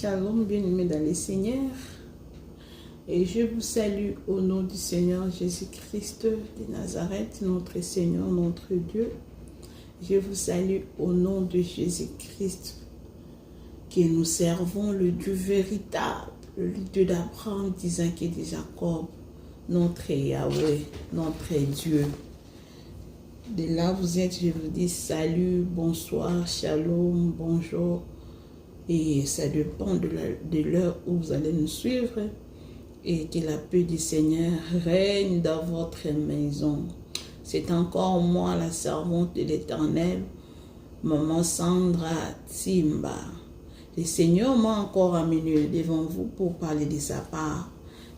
Shalom, bien-aimés dans les Seigneurs. Et je vous salue au nom du Seigneur Jésus-Christ de Nazareth, notre Seigneur, notre Dieu. Je vous salue au nom de Jésus-Christ, que nous servons le Dieu véritable, le Dieu d'Abraham, d'Isaac et de Jacob, notre Yahweh, notre Dieu. De là vous êtes, je vous dis salut, bonsoir, shalom, bonjour. Et ça dépend de l'heure où vous allez nous suivre. Et que la paix du Seigneur règne dans votre maison. C'est encore moi, la servante de l'Éternel, Maman Sandra Timba. Le Seigneur m'a encore amené devant vous pour parler de sa part.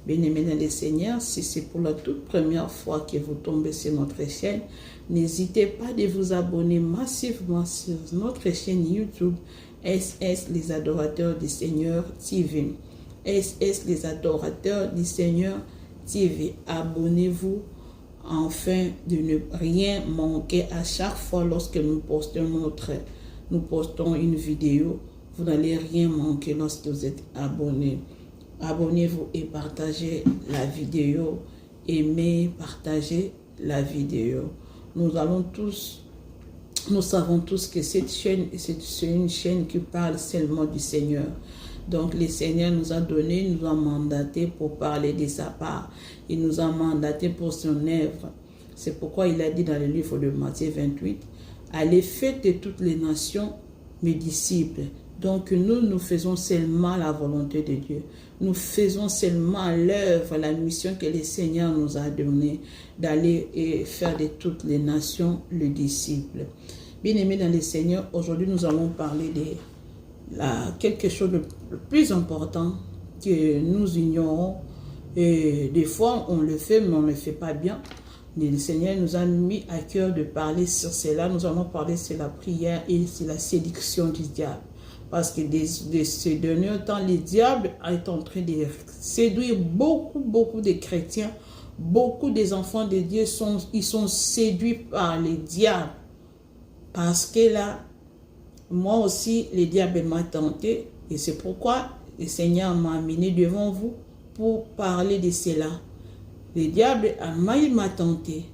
Bien-aimés dans le Seigneur, si c'est pour la toute première fois que vous tombez sur notre chaîne, n'hésitez pas de vous abonner massivement sur notre chaîne YouTube SS Les Adorateurs du Seigneur TV. SS Les Adorateurs du Seigneur TV. Abonnez-vous afin de ne rien manquer à chaque fois lorsque nous postons une vidéo. Vous n'allez rien manquer lorsque vous êtes abonné. Abonnez-vous et partagez la vidéo. Aimez, partagez la vidéo. Nous savons tous que cette chaîne, c'est une chaîne qui parle seulement du Seigneur. Donc le Seigneur nous a donné, nous a mandaté pour parler de sa part. Il nous a mandaté pour son œuvre. C'est pourquoi il a dit dans le livre de Matthieu 28, « Allez, faites de toutes les nations mes disciples. » Donc nous faisons seulement la volonté de Dieu. Nous faisons seulement l'œuvre, la mission que le Seigneur nous a donnée, d'aller et faire de toutes les nations le disciple. Bien-aimés dans le Seigneur, aujourd'hui nous allons parler de quelque chose de plus important que nous ignorons. Et des fois on le fait, mais on ne le fait pas bien. Mais le Seigneur nous a mis à cœur de parler sur cela. Nous allons parler sur la prière et sur la séduction du diable. Parce que de ces derniers temps, le diable est en train de séduire beaucoup de chrétiens. Beaucoup des enfants de Dieu sont séduits par le diable. Parce que là, moi aussi, le diable m'a tenté. Et c'est pourquoi le Seigneur m'a amené devant vous pour parler de cela. Le diable m'a tenté.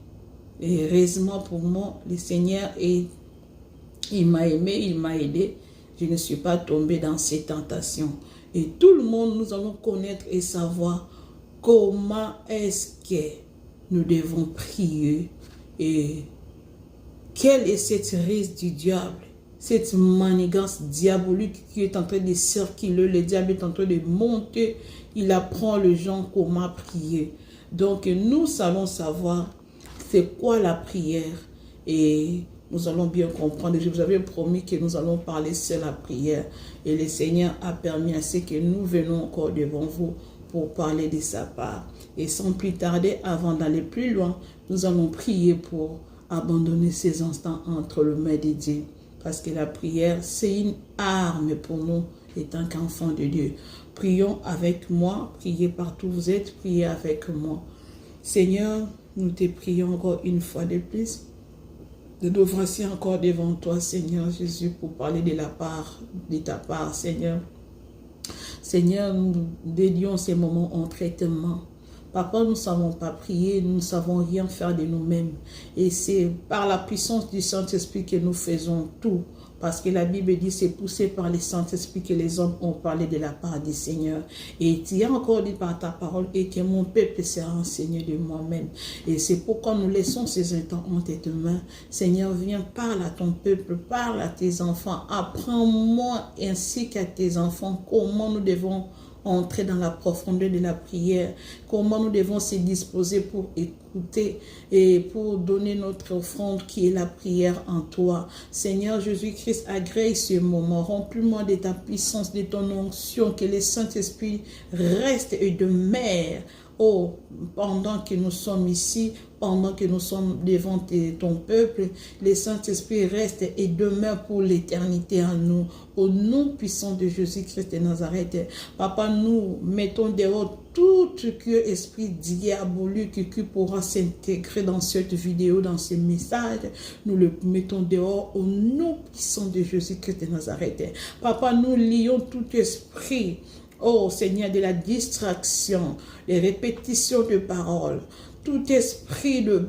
Et heureusement pour moi, le Seigneur, il m'a aimé, il m'a aidé. Je ne suis pas tombée dans ces tentations. Et tout le monde, nous allons connaître et savoir comment est-ce que nous devons prier. Et quelle est cette risque du diable, cette manigance diabolique qui est en train de circuler. Le diable est en train de monter. Il apprend les gens comment prier. Donc nous allons savoir c'est quoi la prière. Et nous allons bien comprendre. Je vous avais promis que nous allons parler sur la prière. Et le Seigneur a permis à ce que nous venons encore devant vous pour parler de sa part. Et sans plus tarder, avant d'aller plus loin, nous allons prier pour abandonner ces instants entre les mains de Dieu. Parce que la prière, c'est une arme pour nous, étant qu'enfants de Dieu. Prions avec moi, priez partout où vous êtes, priez avec moi. Seigneur, nous te prions encore une fois de plus. Nous voici encore devant toi, Seigneur Jésus, pour parler de ta part, Seigneur. Seigneur, nous dédions ces moments en traitement. Papa, nous ne savons pas prier, nous ne savons rien faire de nous-mêmes. Et c'est par la puissance du Saint-Esprit que nous faisons tout. Parce que la Bible dit, c'est poussé par le Saint-Esprit que les hommes ont parlé de la part du Seigneur. Et tu as encore dit par ta parole, et que mon peuple sera enseigné de moi-même. Et c'est pourquoi nous laissons ces instants en tes mains. Seigneur, viens, parle à ton peuple, parle à tes enfants. Apprends-moi ainsi qu'à tes enfants comment nous devons entrer dans la profondeur de la prière, comment nous devons se disposer pour écouter et pour donner notre offrande qui est la prière en toi. Seigneur Jésus-Christ, agrée ce moment, remplis-moi de ta puissance, de ton onction, que le Saint-Esprit reste et demeure Oh, pendant que nous sommes ici, pendant que nous sommes devant ton peuple, le Saint-Esprit reste et demeure pour l'éternité en nous. Au nom puissant de Jésus-Christ de Nazareth, Papa, nous mettons dehors tout esprit diabolique qui pourra s'intégrer dans cette vidéo, dans ces messages. Nous le mettons dehors au nom puissant de Jésus-Christ de Nazareth. Papa, nous lions tout esprit, oh Seigneur, de la distraction, les répétitions de paroles, tout esprit de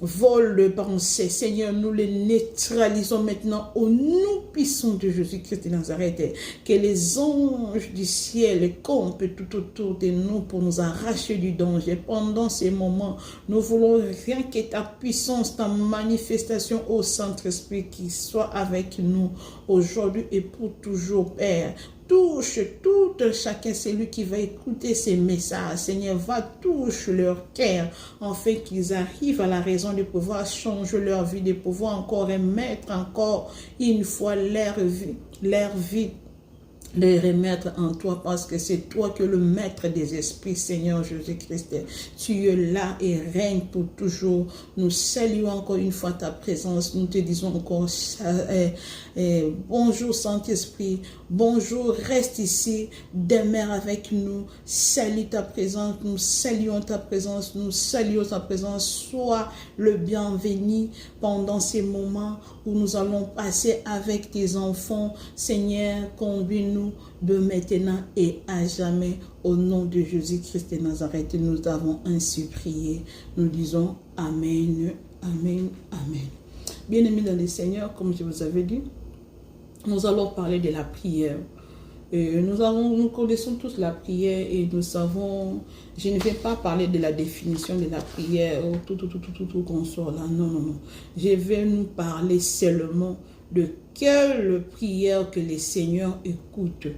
vol de pensée, Seigneur, nous les neutralisons maintenant au nom puissant de Jésus-Christ de Nazareth. Que les anges du ciel campent tout autour de nous pour nous arracher du danger. Pendant ces moments, nous voulons rien que ta puissance, ta manifestation au Saint-Esprit qui soit avec nous aujourd'hui et pour toujours, Père. Touche tout chacun, celui qui va écouter ces messages. Seigneur, va touche leur cœur, afin qu'ils arrivent à la raison de pouvoir changer leur vie, de pouvoir encore remettre encore une fois leur vie, les remettre en toi, parce que c'est toi que le maître des esprits, Seigneur Jésus-Christ. Tu es là et règne pour toujours. Nous saluons encore une fois ta présence. Nous te disons encore bonjour Saint-Esprit, bonjour, reste ici, demeure avec nous, salue ta présence, nous saluons ta présence, nous saluons ta présence. Sois le bienvenu pendant ces moments où nous allons passer avec tes enfants. Seigneur, conduis-nous de maintenant et à jamais. Au nom de Jésus-Christ de Nazareth, nous avons ainsi prié. Nous disons Amen, Amen, Amen. Bien-aimés dans le Seigneur, comme je vous avais dit, nous allons parler de la prière. Nous connaissons tous la prière et nous savons, je ne vais pas parler de la définition de la prière, tout qu'on sort là, non. Je vais nous parler seulement de quelle prière que le Seigneur écoute,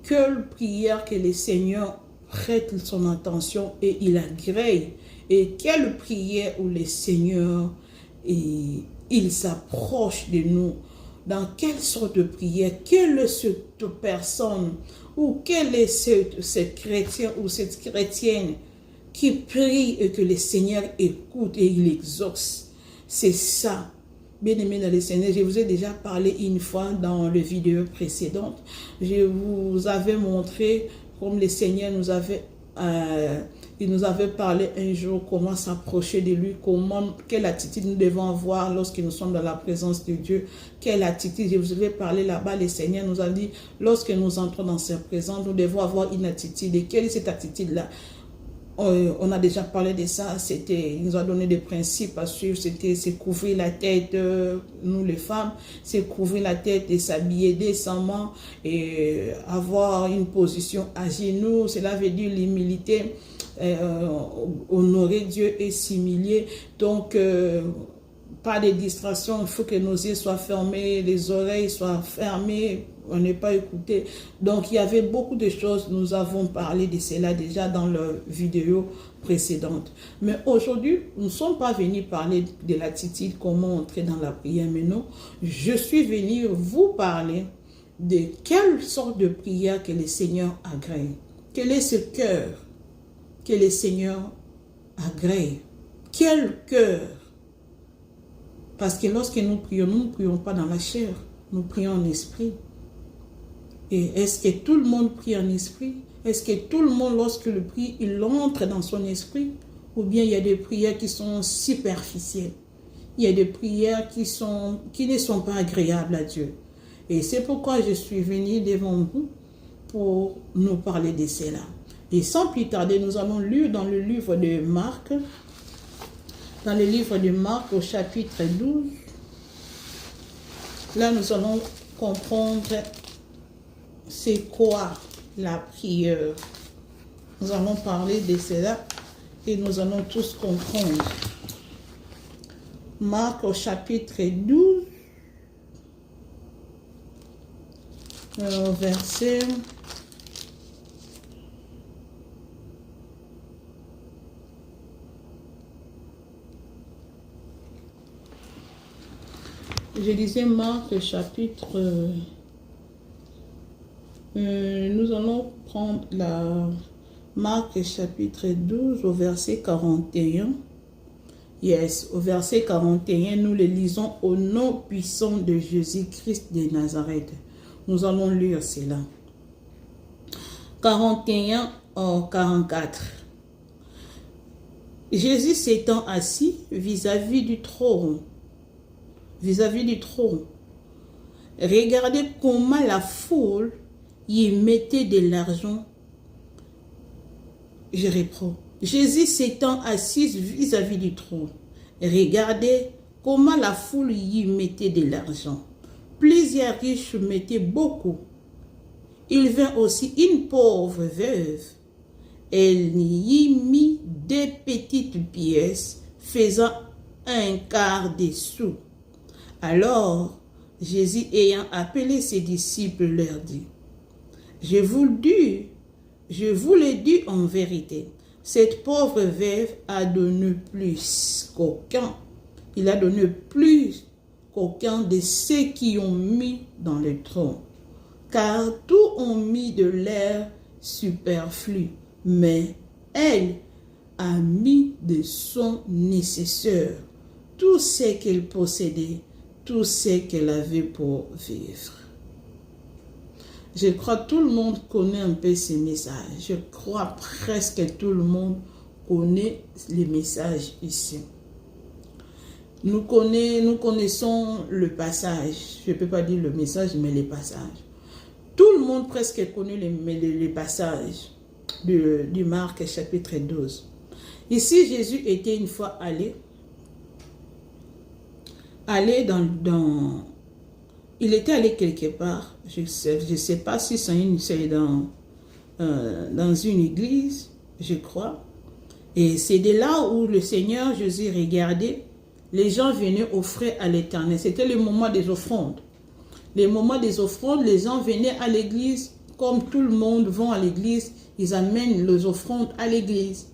quelle prière que le Seigneur prête son attention et il agrée, et quelle prière où le Seigneur il s'approche de nous. Dans quelle sorte de prière, quelle est cette personne ou quel est ce chrétien ou cette chrétienne qui prie et que le Seigneur écoute et il exauce. C'est ça. Bien-aimés dans le Seigneur, je vous ai déjà parlé une fois dans la vidéo précédente. Je vous avais montré comme le Seigneur nous avait il nous avait parlé un jour comment s'approcher de lui, quelle attitude nous devons avoir lorsque nous sommes dans la présence de Dieu, quelle attitude, je vous avais parlé là-bas, le Seigneur nous a dit, lorsque nous entrons dans sa présence, nous devons avoir une attitude, et quelle est cette attitude-là? On a déjà parlé de ça, il nous a donné des principes à suivre, c'est couvrir la tête, nous les femmes, c'est couvrir la tête et s'habiller décemment et avoir une position à genoux, cela veut dire l'humilité, honorer Dieu et s'humilier, donc pas de distraction, il faut que nos yeux soient fermés, les oreilles soient fermées, on n'est pas écouté. Donc il y avait beaucoup de choses, nous avons parlé de cela déjà dans la vidéo précédente. Mais aujourd'hui, nous ne sommes pas venus parler de l'attitude, comment entrer dans la prière, mais non, je suis venu vous parler de quelle sorte de prière que le Seigneur agrée. Quel est ce cœur que le Seigneur agrée? Quel cœur? Parce que lorsque nous ne prions pas dans la chair, nous prions en esprit. Et est-ce que tout le monde prie en esprit? Est-ce que tout le monde, lorsqu'il prie, il entre dans son esprit? Ou bien il y a des prières qui sont superficielles? Il y a des prières qui ne sont pas agréables à Dieu. Et c'est pourquoi je suis venu devant vous pour nous parler de cela. Et sans plus tarder, nous allons lire dans le livre de Marc, au chapitre 12. Là, nous allons comprendre c'est quoi la prière. Nous allons parler de cela et nous allons tous comprendre. Marc au chapitre 12, verset je disais Marc chapitre nous allons prendre Marc chapitre 12 au verset 41. Yes, au verset 41, nous le lisons au nom puissant de Jésus-Christ de Nazareth. Nous allons lire cela. 41 au 44. Jésus s'étant assis vis-à-vis du trône, regardez comment la foule y mettait de l'argent. Je reprends. Jésus s'étant assis vis-à-vis du trône, regardez comment la foule y mettait de l'argent. Plusieurs riches mettaient beaucoup. Il vint aussi une pauvre veuve. Elle y mit des petites pièces faisant un quart des sous. Alors, Jésus ayant appelé ses disciples leur dit, je vous le dis en vérité, cette pauvre veuve a donné plus qu'aucun. Il a donné plus qu'aucun de ceux qui ont mis dans le trône. Car tous ont mis de l'air superflu, mais elle a mis de son nécessaire, tout ce qu'elle possédait, tout ce qu'elle avait pour vivre. Je crois que tout le monde connaît un peu ces messages. Je crois presque tout le monde connaît les messages ici. Nous connaissons le passage. Je ne peux pas dire le message, mais les passages. Tout le monde presque connaît les passages du Marc chapitre 12. Ici, Jésus était une fois allé il était allé quelque part, je sais pas si c'est dans une église, je crois. Et c'est de là où le Seigneur Jésus regardait, les gens venaient offrir à l'Éternel. C'était le moment des offrandes. Les moments des offrandes, les gens venaient à l'église, comme tout le monde va à l'église, ils amènent les offrandes à l'église.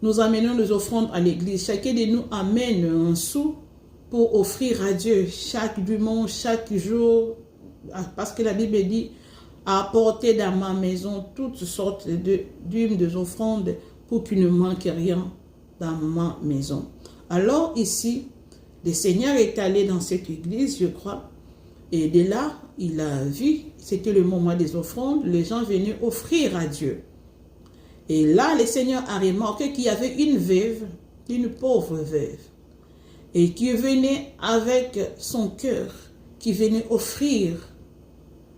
Nous amenons les offrandes à l'église. Chacun de nous amène un sou pour offrir à Dieu chaque dimanche, chaque jour, parce que la Bible dit, apporter dans ma maison toutes sortes d'humes, des offrandes, pour qu'il ne manque rien dans ma maison. Alors ici, le Seigneur est allé dans cette église, je crois, et de là, il a vu, c'était le moment des offrandes, les gens venaient offrir à Dieu. Et là, le Seigneur a remarqué qu'il y avait une veuve, une pauvre veuve, et qui venait avec son cœur, qui venait offrir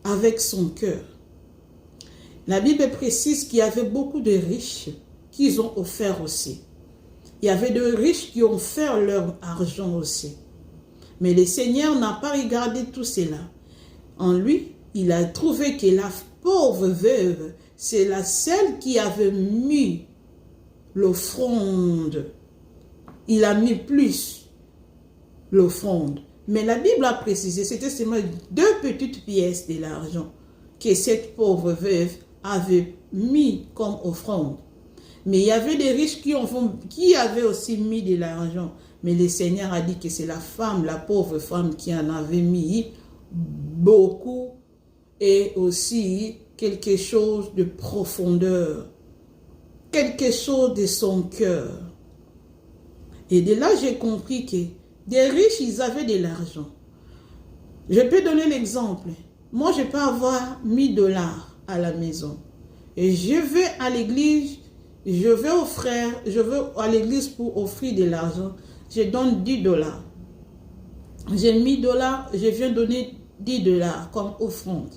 avec son cœur. La Bible précise qu'il y avait beaucoup de riches qui ont offert aussi. Il y avait de riches qui ont offert leur argent aussi. Mais le Seigneur n'a pas regardé tout cela. En lui, il a trouvé que la pauvre veuve, c'est la seule qui avait mis l'offrande. Il a mis plus l'offrande. Mais la Bible a précisé, c'était seulement 2 petites pièces de l'argent que cette pauvre veuve avait mis comme offrande. Mais il y avait des riches qui avaient aussi mis de l'argent. Mais le Seigneur a dit que c'est la femme, la pauvre femme qui en avait mis beaucoup et aussi quelque chose de profondeur, quelque chose de son cœur. Et de là, j'ai compris que des riches, ils avaient de l'argent. Je peux donner l'exemple. Moi, je peux avoir $1000 à la maison. Et je vais à l'église, je vais à l'église pour offrir de l'argent. Je donne $10. J'ai $1000, je viens donner $10 comme offrande.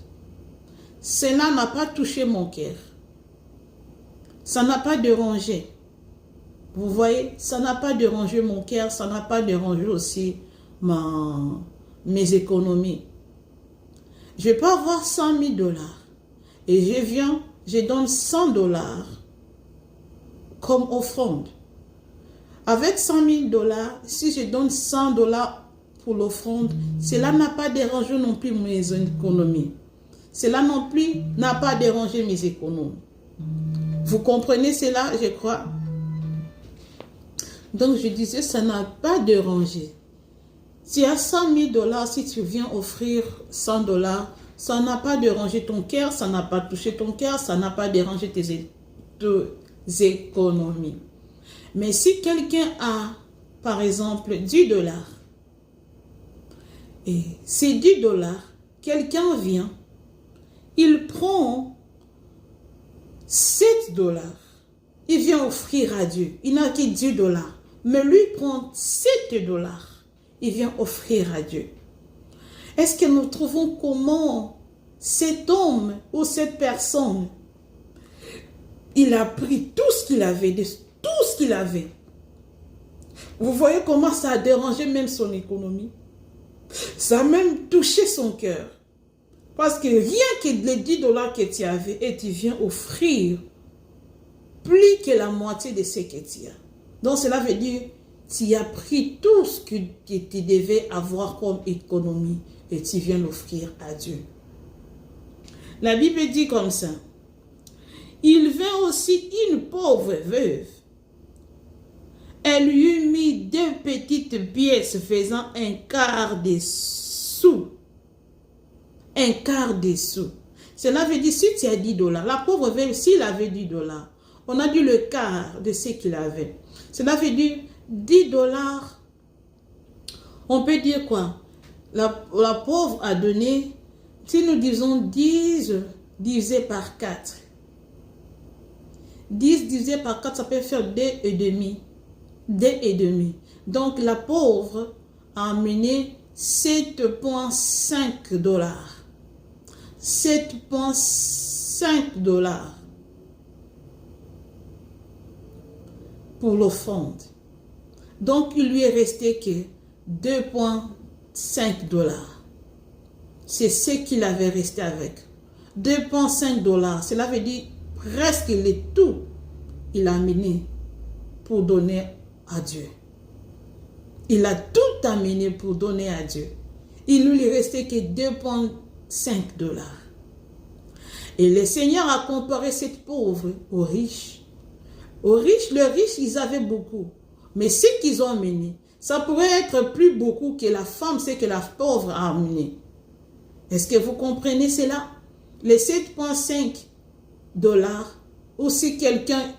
Cela n'a pas touché mon cœur. Ça n'a pas dérangé. Vous voyez, ça n'a pas dérangé mon cœur, ça n'a pas dérangé aussi mes économies. Je peux avoir $100 000 et je donne $100 comme offrande. Avec $100 000, si je donne $100 pour l'offrande, cela n'a pas dérangé non plus mes économies. Cela non plus n'a pas dérangé mes économies. Vous comprenez cela, je crois? Donc je disais, ça n'a pas dérangé. Si à $100 000, si tu viens offrir $100, ça n'a pas dérangé ton cœur, ça n'a pas touché ton cœur, ça n'a pas dérangé économies. Mais si quelqu'un a, par exemple, 10 dollars, et ces 10 dollars, quelqu'un vient, il prend 7 dollars, il vient offrir à Dieu. Il n'a que 10 dollars, mais lui prend 7 dollars, il vient offrir à Dieu. Est-ce que nous trouvons comment cet homme ou cette personne, il a pris tout ce qu'il avait, tout ce qu'il avait. Vous voyez comment ça a dérangé même son économie. Ça a même touché son cœur. Parce que rien que les 10 dollars que tu avais et tu viens offrir plus que la moitié de ce que tu as. Donc cela veut dire tu as pris tout ce que tu devais avoir comme économie et tu viens l'offrir à Dieu. La Bible dit comme ça. Il vint aussi une pauvre veuve. Elle lui eut mis 2 petites pièces faisant un quart de sou. Un quart de sou. Cela veut dire, si tu as 10 dollars, la pauvre veuve, s'il avait 10 dollars, on a dit le quart de ce qu'il avait. Cela veut dire 10 dollars. On peut dire quoi? La pauvre a donné, si nous disons 10 divisé par 4. 10 divisé par 4, ça peut faire 2,5. 2,5. Donc la pauvre a amené 7,5 dollars. 7,5 dollars pour l'offrande. Donc il lui est resté que 2,5 dollars. C'est ce qu'il avait resté avec. 2,5 dollars. Cela veut dire presque le tout. Il a amené pour donner à Dieu. Il a tout amené pour donner à Dieu. Il ne lui restait que 2,5 dollars. Et le Seigneur a comparé cette pauvre aux riches. Aux riches, les riches, ils avaient beaucoup. Mais ce qu'ils ont amené, ça pourrait être plus beaucoup que la femme, ce que la pauvre a amené. Est-ce que vous comprenez cela? Les 7,5 dollars, ou si quelqu'un,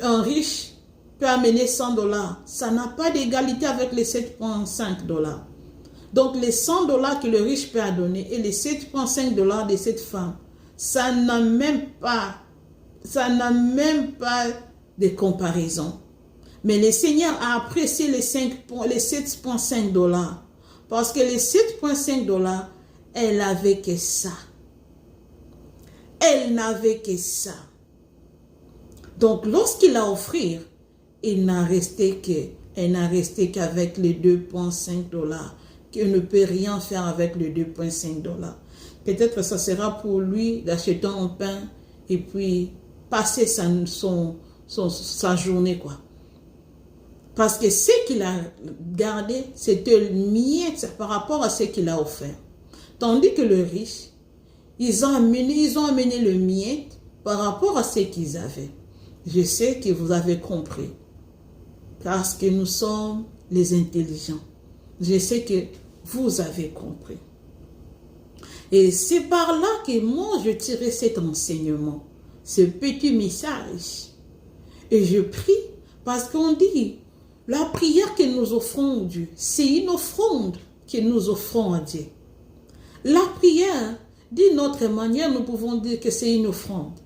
un riche, peut amener 100 dollars, ça n'a pas d'égalité avec les 7,5 dollars. Donc les 100 dollars que le riche peut donner et les 7,5 dollars de cette femme, ça n'a même pas de comparaison. Mais le Seigneur a apprécié les 7,5 dollars. Parce que les 7,5 dollars, elle n'avait que ça. Elle n'avait que ça. Donc lorsqu'il a offert, elle n'a resté qu'avec les 2,5 dollars. Qu'il ne peut rien faire avec les 2,5 dollars. Peut-être ça sera pour lui d'acheter un pain et puis passer sa journée, quoi. Parce que ce qu'il a gardé, c'était miette par rapport à ce qu'il a offert. Tandis que le riche, ils ont amené le miette par rapport à ce qu'ils avaient. Je sais que vous avez compris. Parce que nous sommes les intelligents. Je sais que vous avez compris. Et c'est par là que moi, je tirais cet enseignement, ce petit message. Et je prie parce qu'on dit, la prière que nous offrons à Dieu, c'est une offrande que nous offrons à Dieu. La prière, d'une autre manière, nous pouvons dire que c'est une offrande.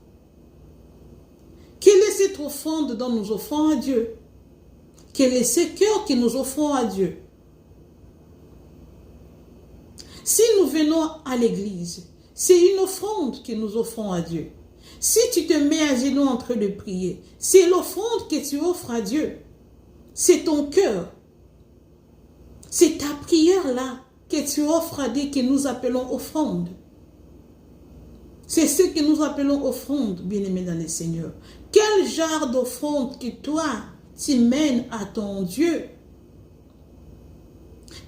Quelle est cette offrande dont nous offrons à Dieu? Quel est ce cœur que nous offrons à Dieu? Si nous venons à l'église, c'est une offrande que nous offrons à Dieu. Si tu te mets à genoux en train de prier, c'est l'offrande que tu offres à Dieu. C'est ton cœur. C'est ta prière-là que tu offres à Dieu que nous appelons offrande. C'est ce que nous appelons offrande, bien-aimés dans le Seigneur. Quel genre d'offrande que toi, tu mènes à ton Dieu?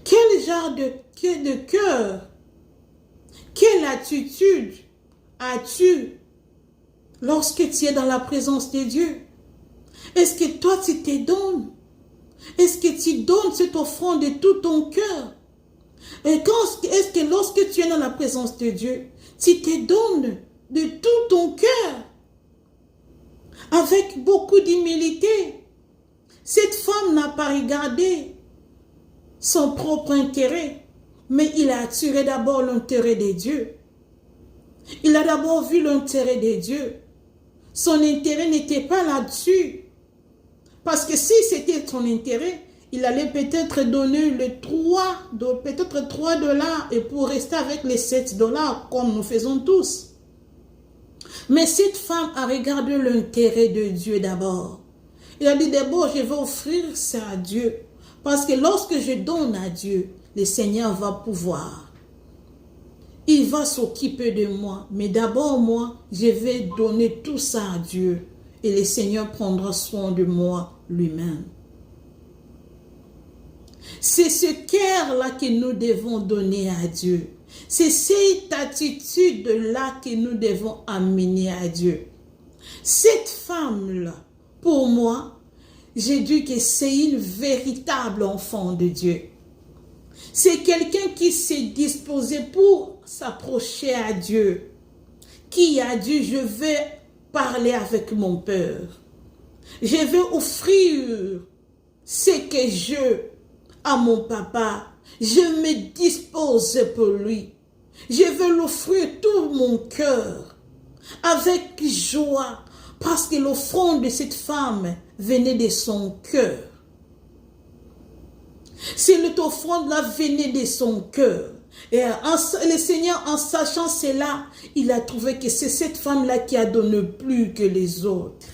Quel genre de cœur, quelle attitude as-tu lorsque tu es dans la présence de Dieu? Est-ce que toi, tu te donnes? Est-ce que tu donnes cette offrande de tout ton cœur? Et est-ce que lorsque tu es dans la présence de Dieu, tu te donnes de tout ton cœur? avec beaucoup d'humilité. Cette femme n'a pas regardé son propre intérêt, mais il a attiré d'abord l'intérêt de Dieu. Il a d'abord vu l'intérêt de Dieu. Son intérêt n'était pas là-dessus. Parce que si c'était son intérêt, il allait peut-être donner peut-être 3 dollars et pour rester avec les 7 dollars, comme nous faisons tous. Mais cette femme a regardé l'intérêt de Dieu d'abord. Il a dit d'abord, je vais offrir ça à Dieu. Parce que lorsque je donne à Dieu, le Seigneur va pouvoir. Il va s'occuper de moi. Mais d'abord, moi, je vais donner tout ça à Dieu. Et le Seigneur prendra soin de moi lui-même. C'est ce cœur-là que nous devons donner à Dieu. C'est cette attitude-là que nous devons amener à Dieu. Cette femme-là, pour moi, j'ai dit que c'est une véritable enfant de Dieu. C'est quelqu'un qui s'est disposé pour s'approcher à Dieu, qui a dit, je vais parler avec mon Père. Je vais offrir ce que je à mon papa. Je me dispose pour lui. Je vais l'offrir tout mon cœur avec joie parce que l'offrande de cette femme venait de son cœur. Cette offrande-là venait de son cœur. Et le Seigneur, en sachant cela, il a trouvé que c'est cette femme-là qui a donné plus que les autres.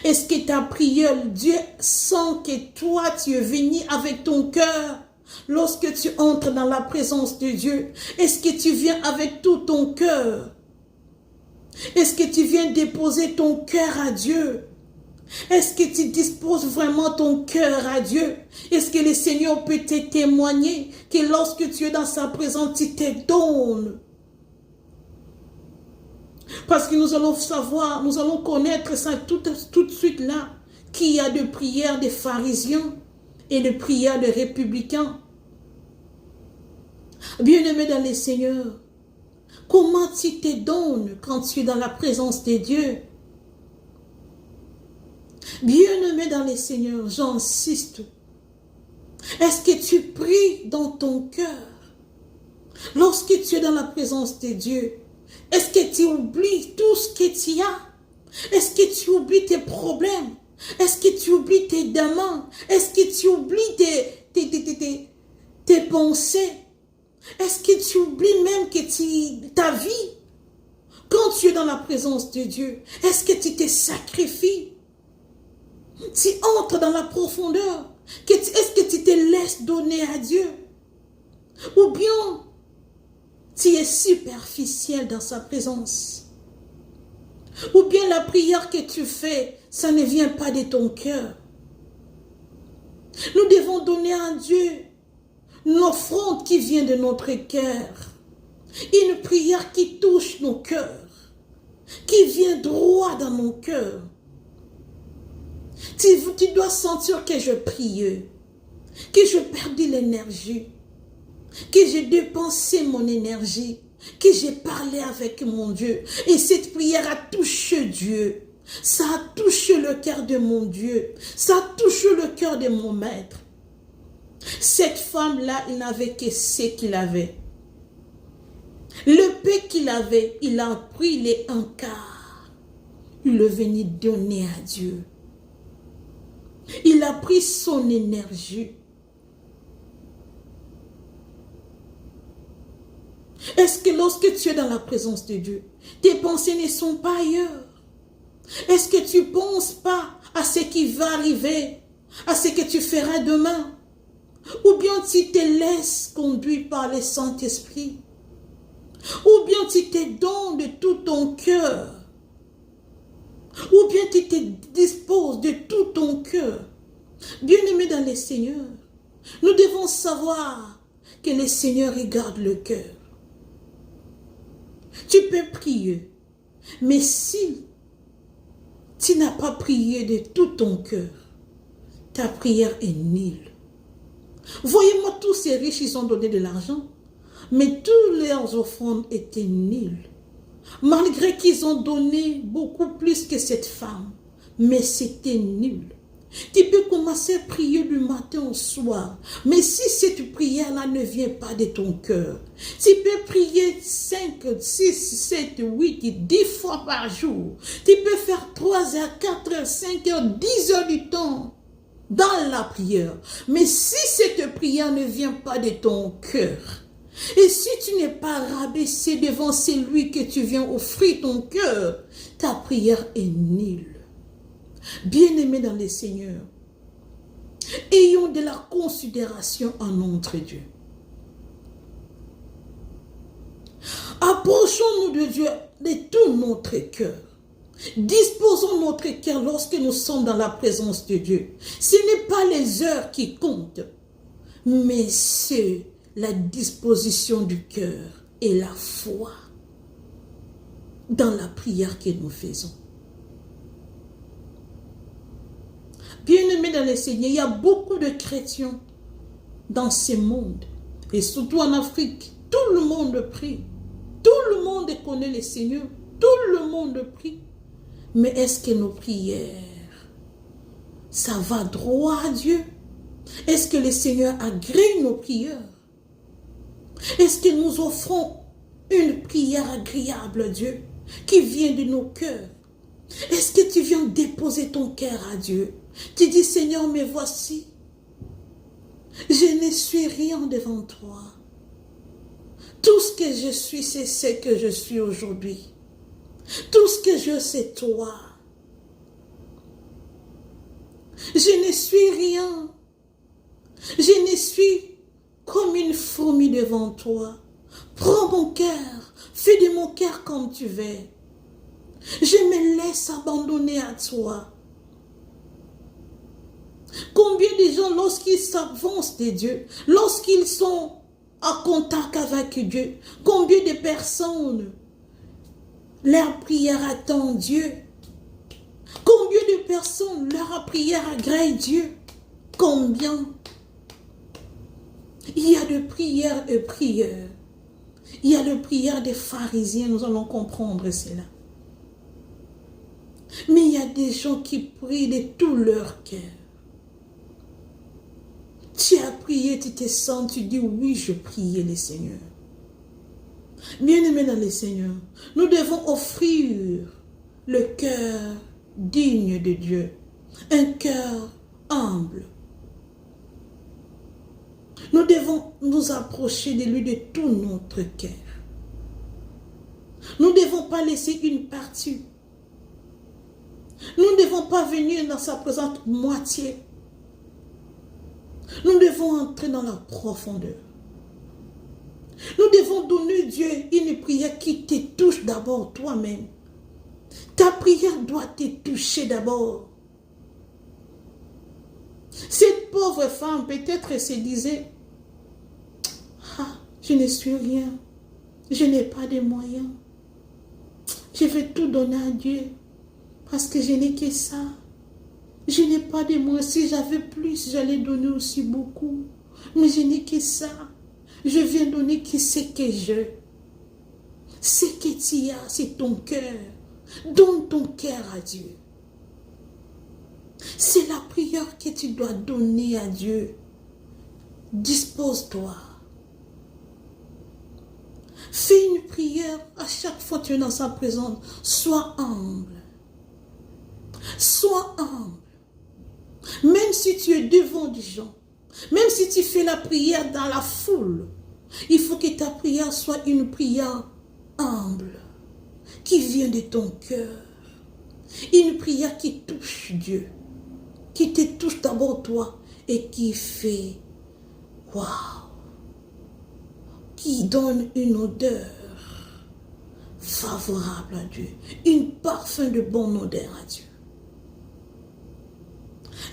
Est-ce que ta prière, Dieu sent que toi, tu es venu avec ton cœur lorsque tu entres dans la présence de Dieu? Est-ce que tu viens avec tout ton cœur? Est-ce que tu viens déposer ton cœur à Dieu? Est-ce que tu disposes vraiment ton cœur à Dieu? Est-ce que le Seigneur peut te témoigner que lorsque tu es dans sa présence, tu te donnes? Parce que nous allons savoir, nous allons connaître ça tout de suite là, qu'il y a de prières des pharisiens et de prières des républicains. Bien-aimé dans le Seigneur, comment tu te donnes quand tu es dans la présence de Dieu? Bien-aimé dans le Seigneur, j'insiste. Est-ce que tu pries dans ton cœur? Lorsque tu es dans la présence de Dieu, est-ce que tu oublies tout ce que tu as? Est-ce que tu oublies tes problèmes? Est-ce que tu oublies tes demandes? Est-ce que tu oublies tes pensées? Est-ce que tu oublies même que ta vie? Quand tu es dans la présence de Dieu, est-ce que tu te sacrifies? Tu entres dans la profondeur. Est-ce que tu te laisses donner à Dieu? Ou bien tu es superficiel dans sa présence? Ou bien la prière que tu fais, ça ne vient pas de ton cœur? Nous devons donner à Dieu l'offrande qui vient de notre cœur. Une prière qui touche nos cœurs, qui vient droit dans nos cœurs. Tu dois sentir que je prie, que je perdis l'énergie, que j'ai dépensé mon énergie, que j'ai parlé avec mon Dieu. Et cette prière a touché Dieu. Ça a touché le cœur de mon Dieu. Ça a touché le cœur de mon maître. Cette femme-là, il n'avait que ce qu'il avait. Le peu qu'il avait, il a pris les un quart. Il est venu donner à Dieu. Il a pris son énergie. Est-ce que lorsque tu es dans la présence de Dieu, tes pensées ne sont pas ailleurs? Est-ce que tu ne penses pas à ce qui va arriver, à ce que tu feras demain? Ou bien tu te laisses conduire par le Saint-Esprit? Ou bien tu te donnes de tout ton cœur? Ou bien tu te disposes de tout ton cœur? Bien-aimé dans le Seigneur, nous devons savoir que le Seigneur regarde le cœur. Tu peux prier, mais si tu n'as pas prié de tout ton cœur, ta prière est nulle. Voyez-moi, tous ces riches, ils ont donné de l'argent, mais toutes leurs offrandes étaient nulles. Malgré qu'ils ont donné beaucoup plus que cette femme, mais c'était nul. Tu peux commencer à prier du matin au soir, mais si cette prière-là ne vient pas de ton cœur, tu peux prier 5, 6, 7, 8, 10 fois par jour. Tu peux faire 3 heures, 4 heures, 5 heures, 10 heures du temps dans la prière. Mais si cette prière ne vient pas de ton cœur, et si tu n'es pas rabaissé devant celui que tu viens offrir ton cœur, ta prière est nulle. Bien-aimés dans le Seigneur, ayons de la considération en notre Dieu. Approchons-nous de Dieu de tout notre cœur. Disposons notre cœur lorsque nous sommes dans la présence de Dieu. Ce n'est pas les heures qui comptent, mais c'est la disposition du cœur et la foi dans la prière que nous faisons. Bien-aimés dans le Seigneur, il y a beaucoup de chrétiens dans ce monde, et surtout en Afrique. Tout le monde prie. Tout le monde connaît le Seigneur. Tout le monde prie. Mais est-ce que nos prières, ça va droit à Dieu? Est-ce que le Seigneur agrée nos prières? Est-ce que nous offrons une prière agréable à Dieu qui vient de nos cœurs? Est-ce que tu viens déposer ton cœur à Dieu? Tu dis, Seigneur, mais voici, je ne suis rien devant toi. Tout ce que je suis, c'est ce que je suis aujourd'hui. Tout ce que je sais, toi. Je ne suis rien. Je ne suis comme une fourmi devant toi. Prends mon cœur, fais de mon cœur comme tu veux. Je me laisse abandonner à toi. Combien de gens, lorsqu'ils s'avancent de Dieu, lorsqu'ils sont en contact avec Dieu, combien de personnes, leur prière attend Dieu? Combien de personnes, leur prière agrée Dieu? Combien? Il y a de prières et prières. Il y a de prières des pharisiens, nous allons comprendre cela. Mais il y a des gens qui prient de tout leur cœur. Tu as prié, tu te sens, tu dis oui, je priais le Seigneur. Bien-aimés dans le Seigneur, nous devons offrir le cœur digne de Dieu, un cœur humble. Nous devons nous approcher de lui de tout notre cœur. Nous ne devons pas laisser une partie. Nous ne devons pas venir dans sa présence moitié. Nous devons entrer dans la profondeur. Nous devons donner à Dieu une prière qui te touche d'abord toi-même. Ta prière doit te toucher d'abord. Cette pauvre femme peut-être se disait, ah, je ne suis rien. Je n'ai pas de moyens. Je vais tout donner à Dieu parce que je n'ai que ça. Je n'ai pas de moyens. Si j'avais plus, j'allais donner aussi beaucoup. Mais je n'ai que ça. Je viens donner que ce que j'ai. Ce que tu as, c'est ton cœur. Donne ton cœur à Dieu. C'est la prière que tu dois donner à Dieu. Dispose-toi. Fais une prière à chaque fois que tu es dans sa présence. Sois humble. Sois humble. Même si tu es devant des gens, même si tu fais la prière dans la foule, il faut que ta prière soit une prière humble, qui vient de ton cœur. Une prière qui touche Dieu, qui te touche d'abord toi et qui fait waouh, qui donne une odeur favorable à Dieu, une parfum de bonne odeur à Dieu.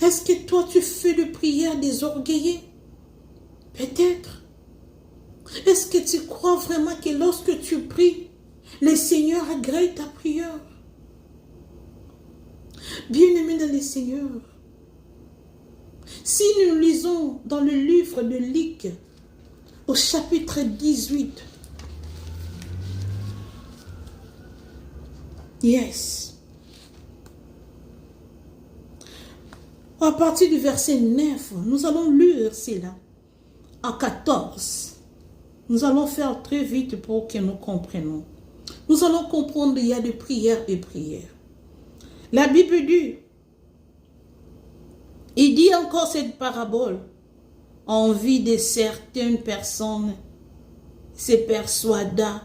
Est-ce que toi tu fais de prières des orgueillés? Peut-être. Est-ce que tu crois vraiment que lorsque tu pries, le Seigneur agrée ta prière? Bien-aimés dans le Seigneur, si nous lisons dans le livre de Luc, au chapitre 18, Yes. À partir du verset 9, nous allons lire cela. À 14. Nous allons faire très vite pour que nous comprenions. Nous allons comprendre qu'il y a de prières et prières. La Bible dit, il dit encore cette parabole en vue de certaines personnes se persuada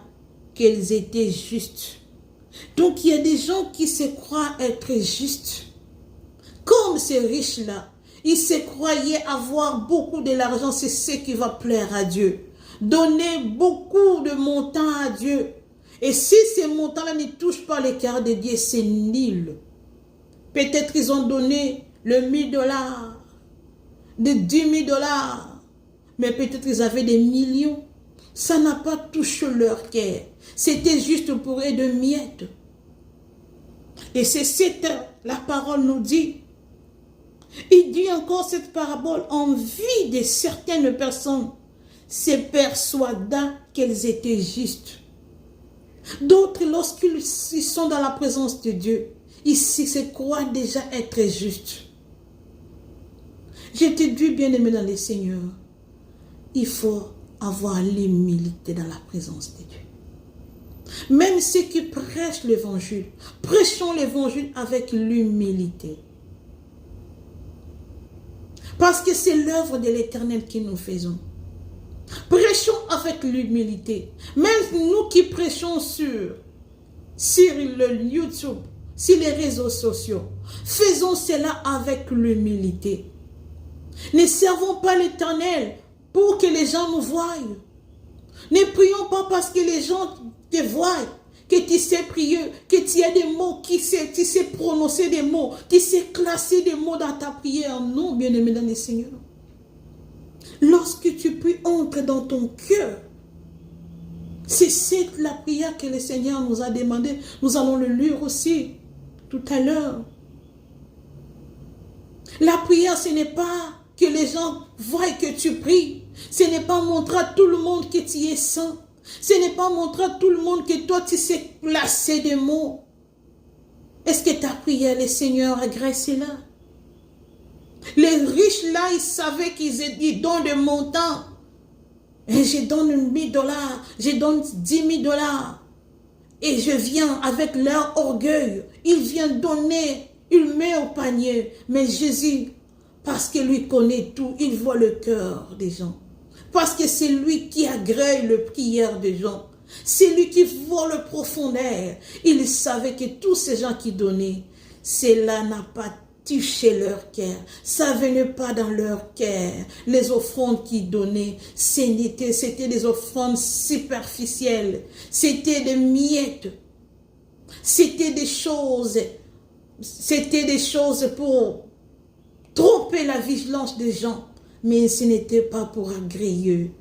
qu'elles étaient justes. Donc il y a des gens qui se croient être justes. Comme ces riches-là, ils se croyaient avoir beaucoup de l'argent, c'est ce qui va plaire à Dieu. Donner beaucoup de montants à Dieu. Et si ces montants-là ne touchent pas les cœurs de Dieu, c'est nul. Peut-être ils ont donné le 1000 $, de 10 000 $, mais peut-être ils avaient des millions. Ça n'a pas touché leur cœur. C'était juste pour eux de miettes. Et c'est cette, la parole nous dit. Il dit encore cette parabole en vue de certaines personnes se persuada qu'elles étaient justes. D'autres, lorsqu'ils sont dans la présence de Dieu, ils se croient déjà être justes. Je te dis, bien-aimé dans le Seigneur, il faut avoir l'humilité dans la présence de Dieu. Même ceux qui prêchent l'évangile, prêchons l'évangile avec l'humilité. Parce que c'est l'œuvre de l'Éternel que nous faisons. Prêchons avec l'humilité. Même nous qui prêchons sur le YouTube, sur les réseaux sociaux, faisons cela avec l'humilité. Ne servons pas l'Éternel pour que les gens nous voient. Ne prions pas parce que les gens te voient, que tu sais prier, que tu as des mots, tu sais prononcer des mots, tu sais classer des mots dans ta prière. Non, bien-aimé dans le Seigneur. Lorsque tu pries, entre dans ton cœur. C'est la prière que le Seigneur nous a demandé. Nous allons le lire aussi tout à l'heure. La prière, ce n'est pas que les gens voient que tu pries. Ce n'est pas montrer à tout le monde que tu es saint. Ce n'est pas montrer à tout le monde que toi, tu sais placer des mots. Est-ce que ta prière, le Seigneur agresse là? Les riches là, ils savaient qu'ils donnent des montants. Et je donne 1000 $, je donne 10 000 $. Et je viens avec leur orgueil. Ils viennent donner, ils mettent au panier. Mais Jésus, parce que lui connaît tout, il voit le cœur des gens. Parce que c'est lui qui agrée le prière des gens. C'est lui qui voit le profondeur. Il savait que tous ces gens qui donnaient, cela n'a pas touché leur cœur. Ça ne venait pas dans leur cœur. Les offrandes qu'ils donnaient, c'était des offrandes superficielles. C'était des miettes. C'était des choses pour tromper la vigilance des gens. Mais ce n'était pas pour agréer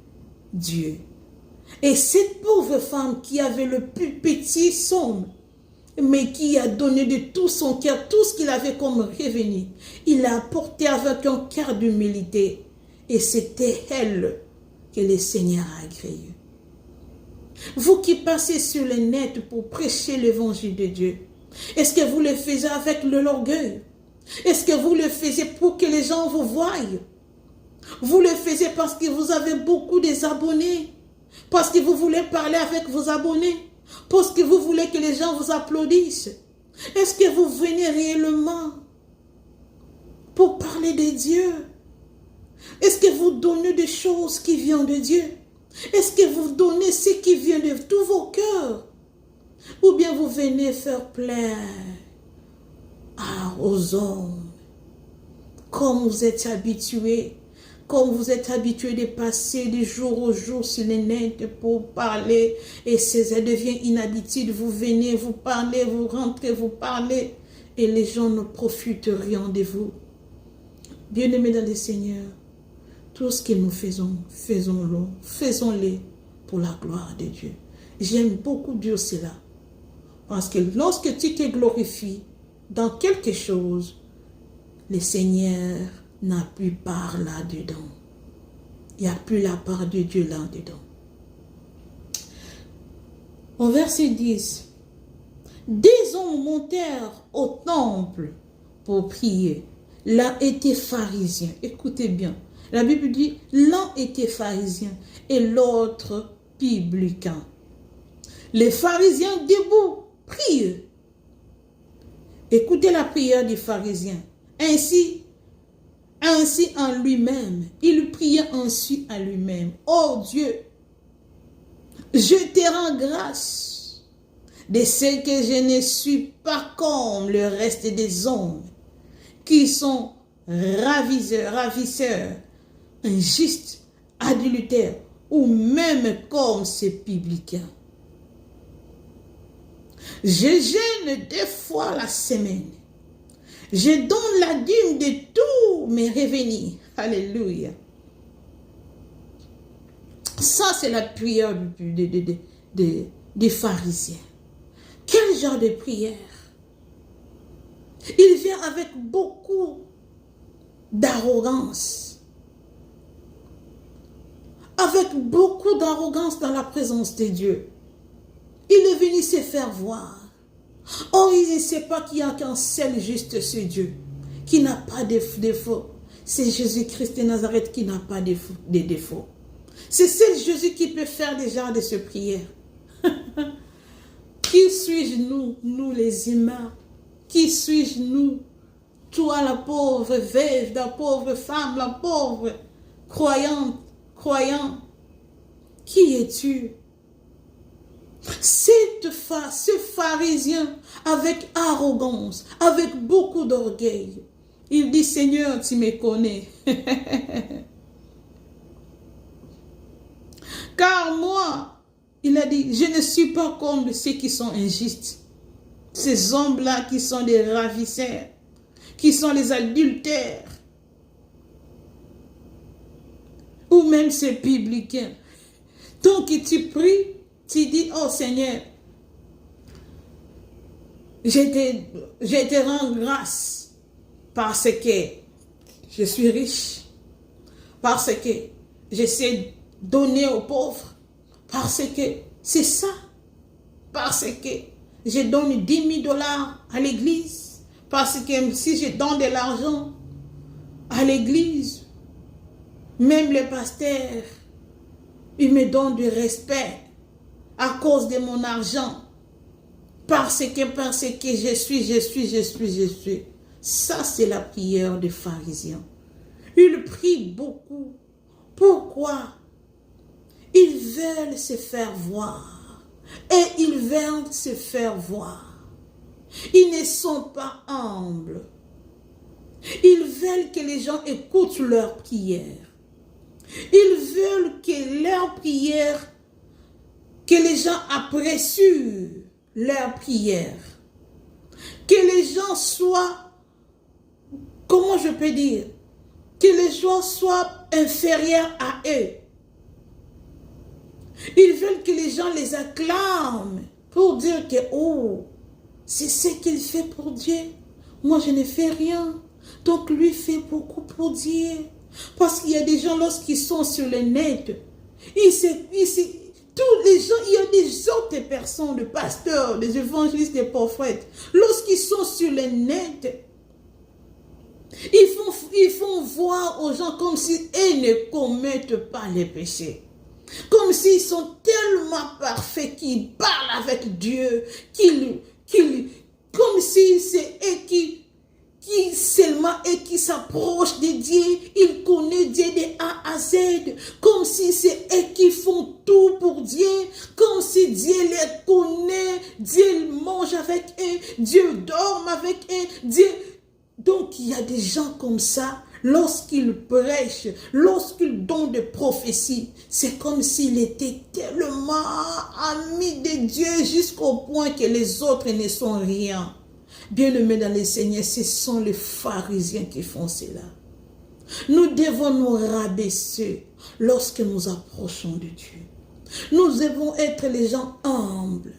Dieu. Et cette pauvre femme qui avait le plus petit somme, mais qui a donné de tout son cœur, tout ce qu'il avait comme revenu, il l'a apporté avec un cœur d'humilité. Et c'était elle que le Seigneur a agréé. Vous qui passez sur le net pour prêcher l'évangile de Dieu, est-ce que vous le faites avec l'orgueil? Est-ce que vous le faites pour que les gens vous voient? Vous le faites parce que vous avez beaucoup d'abonnés, parce que vous voulez parler avec vos abonnés, parce que vous voulez que les gens vous applaudissent. Est-ce que vous venez réellement pour parler de Dieu? Est-ce que vous donnez des choses qui viennent de Dieu? Est-ce que vous donnez ce qui vient de tous vos cœurs? Ou bien vous venez faire plaire aux hommes, comme vous êtes habitués? Comme vous êtes habitué de passer de jour au jour sur les net pour parler, et ça devient une habitude, vous venez, vous parlez, vous rentrez, vous parlez, et les gens ne profitent rien de vous. Bien-aimés dans le Seigneur, tout ce que nous faisons, faisons-le pour la gloire de Dieu. J'aime beaucoup dire cela, parce que lorsque tu te glorifies dans quelque chose, le Seigneur n'a plus part là-dedans. Il n'y a plus la part de Dieu là-dedans. Au verset 10, des hommes montèrent au temple pour prier. L'un était pharisien. Écoutez bien. La Bible dit, l'un était pharisien et l'autre publicain. Les pharisiens debout prient. Écoutez la prière des pharisiens. Ainsi en lui-même, il priait ainsi à lui-même. Oh Dieu, je te rends grâce de ce que je ne suis pas comme le reste des hommes qui sont ravisseurs, injustes, adultères ou même comme ces publicains. Je jeûne 2 fois la semaine. Je donne la dîme de tous mes revenus. Alléluia. Ça, c'est la prière des pharisiens. Quel genre de prière? Il vient avec beaucoup d'arrogance. Avec beaucoup d'arrogance dans la présence de Dieu. Il est venu se faire voir. Or, il ne sait pas qu'il n'y a qu'un seul juste, ce Dieu, qui n'a pas de défaut. C'est Jésus-Christ de Nazareth qui n'a pas de défaut. C'est seul Jésus qui peut faire des genres de ces prières. Qui suis-je nous les humains? Qui suis-je nous? Toi la pauvre veuve, la pauvre femme, la pauvre croyant. Qui es-tu? Ce pharisien, avec arrogance, avec beaucoup d'orgueil, il dit, Seigneur, tu me connais. Car moi, il a dit, je ne suis pas comme ceux qui sont injustes. Ces hommes-là qui sont des ravisseurs, qui sont les adultères, ou même ces publicains. Donc tu pries, tu dis, oh Seigneur, je te rends grâce parce que je suis riche, parce que je sais donner aux pauvres, parce que c'est ça, parce que je donne 10 000 $ à l'église, parce que si je donne de l'argent à l'église, même le pasteur, il me donne du respect à cause de mon argent, parce que je suis. Ça, c'est la prière des pharisiens. Ils prient beaucoup. Pourquoi? Ils veulent se faire voir. Et ils veulent se faire voir. Ils ne sont pas humbles. Ils veulent que les gens écoutent leurs prières. Ils veulent que leurs prières, que les gens apprécient leurs prières. Que les gens soient, comment je peux dire, que les gens soient inférieurs à eux. Ils veulent que les gens les acclament pour dire que, oh, c'est ce qu'il fait pour Dieu. Moi, je ne fais rien. Donc, lui fait beaucoup pour Dieu. Parce qu'il y a des gens, lorsqu'ils sont sur le net, tous les gens, il y a des autres personnes, des pasteurs, des évangélistes, des prophètes. Lorsqu'ils sont sur le net, ils font voir aux gens comme si ils ne commettent pas les péchés. Comme s'ils sont tellement parfaits qu'ils parlent avec Dieu, comme si c'est eux qui seulement et qui s'approchent de Dieu, ils connaissent Dieu de A à Z, comme si c'est eux qui font tout pour Dieu, comme si Dieu les connaît, Dieu mange avec eux, Dieu dort avec eux, Dieu. Donc il y a des gens comme ça, lorsqu'ils prêchent, lorsqu'ils donnent des prophéties, c'est comme s'ils étaient tellement amis de Dieu jusqu'au point que les autres ne sont rien. Bien-aimés dans le Seigneur, ce sont les pharisiens qui font cela. Nous devons nous rabaisser lorsque nous approchons de Dieu. Nous devons être les gens humbles.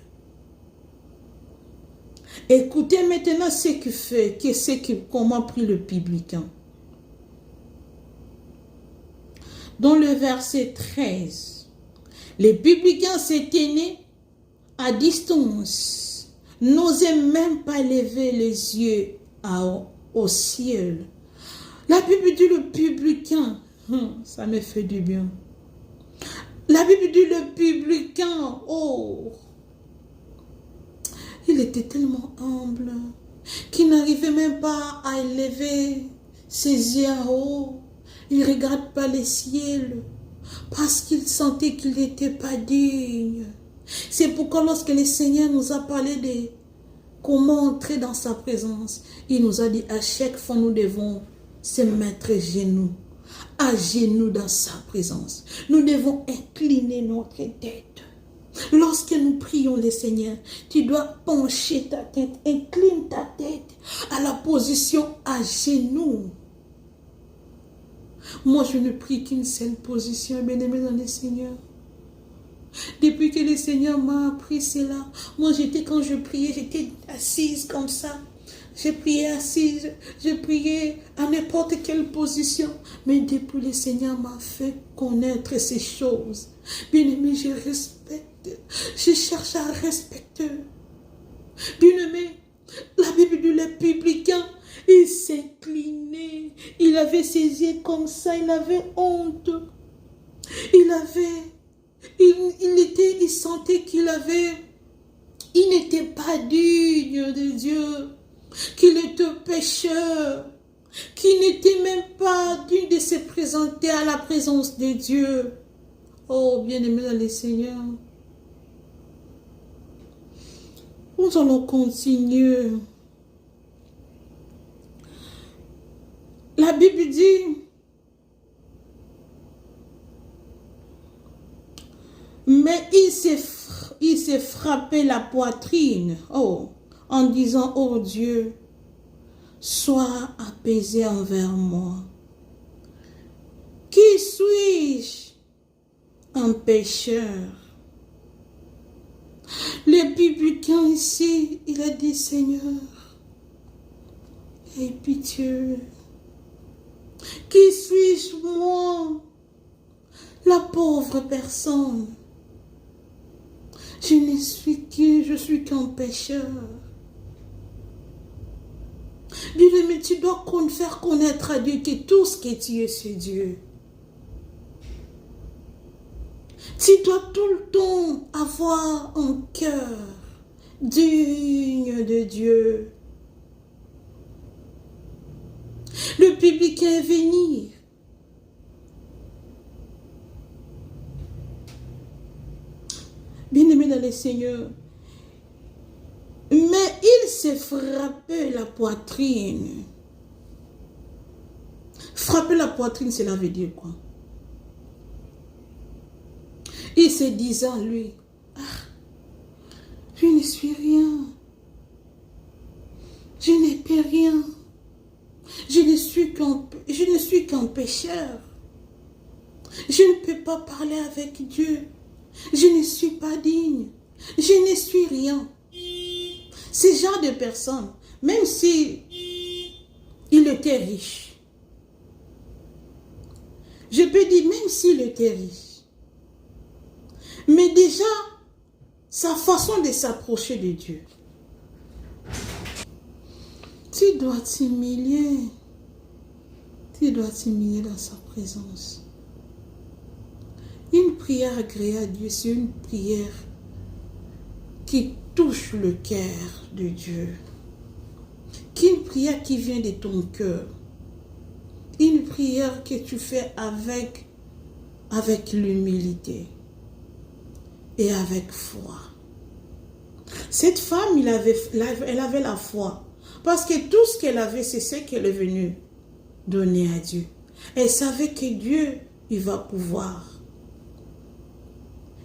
Écoutez maintenant ce qu'il fait, comment prie le publicain. Dans le verset 13, les publicains se tenaient à distance n'osait même pas lever les yeux au ciel. La Bible dit le publicain, ça me fait du bien. La Bible dit le publicain, oh, il était tellement humble qu'il n'arrivait même pas à élever ses yeux en haut. Il ne regarde pas le ciel parce qu'il sentait qu'il n'était pas digne. C'est pourquoi lorsque le Seigneur nous a parlé de comment entrer dans sa présence, il nous a dit à chaque fois nous devons se mettre à genoux dans sa présence. Nous devons incliner notre tête. Lorsque nous prions le Seigneur, tu dois pencher ta tête, incline ta tête à la position à genoux. Moi, je ne prie qu'une seule position, bien-aimé dans le Seigneur. Depuis que le Seigneur m'a appris cela, moi, quand je priais, j'étais assise comme ça. Je priais assise, je priais à n'importe quelle position. Mais depuis le Seigneur m'a fait connaître ces choses. Bien-aimé, je respecte. Je cherche à respecter. Bien-aimé, la Bible dit le publicain, il s'inclinait. Il avait ses yeux comme ça, il avait honte. Il sentait il n'était pas digne de Dieu, qu'il était pécheur, qu'il n'était même pas digne de se présenter à la présence de Dieu. Oh, bien-aimé dans le Seigneur, nous allons continuer. La Bible dit, mais il s'est frappé la poitrine, oh, en disant, oh Dieu, sois apaisé envers moi. Qui suis-je? Un pécheur. Le publicain ici, il a dit, Seigneur, aie pitié. Qui suis-je, moi, la pauvre personne? Je suis qu'un pécheur. Bien-aimé, tu dois faire connaître à Dieu que tout ce que tu es, c'est Dieu. Tu dois tout le temps avoir un cœur digne de Dieu. Le public est venu. Bien-aimé dans le Seigneur. Mais il s'est frappé la poitrine. Frapper la poitrine, cela veut dire quoi? Il se disant, lui, ah, je ne suis rien. Je n'ai pas rien. Je ne suis qu'un pécheur. Je ne peux pas parler avec Dieu. Je ne suis pas digne. Je ne suis rien. Ce genre de personne, même si il était riche, je peux dire même s'il était riche, mais déjà, sa façon de s'approcher de Dieu, tu dois t'humilier. Tu dois t'humilier dans sa présence. Une prière agréable à Dieu, c'est une prière qui touche le cœur de Dieu. Une prière qui vient de ton cœur. Une prière que tu fais avec l'humilité et avec foi. Cette femme, elle avait la foi. Parce que tout ce qu'elle avait, c'est ce qu'elle est venue donner à Dieu. Elle savait que Dieu, il va pouvoir.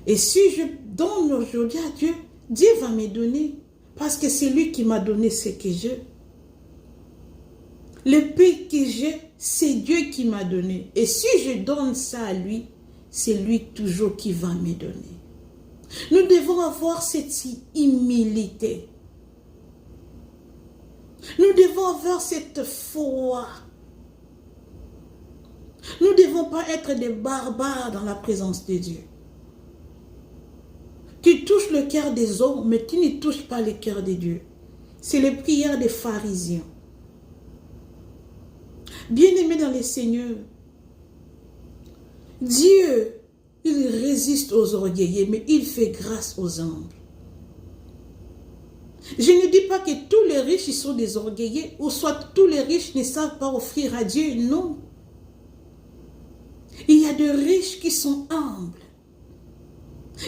Et si je donne aujourd'hui à Dieu, Dieu va me donner. Parce que c'est lui qui m'a donné ce que j'ai. Le paix que j'ai, c'est Dieu qui m'a donné. Et si je donne ça à lui, c'est lui toujours qui va me donner. Nous devons avoir cette humilité. Nous devons avoir cette foi. Nous ne devons pas être des barbares dans la présence de Dieu. Tu touches le cœur des hommes, mais tu ne touches pas le cœur de Dieu. C'est les prières des pharisiens. Bien-aimés dans le Seigneur, Dieu, il résiste aux orgueilleux, mais il fait grâce aux humbles. Je ne dis pas que tous les riches sont des orgueilleux, ou soit tous les riches ne savent pas offrir à Dieu, non. Il y a des riches qui sont humbles.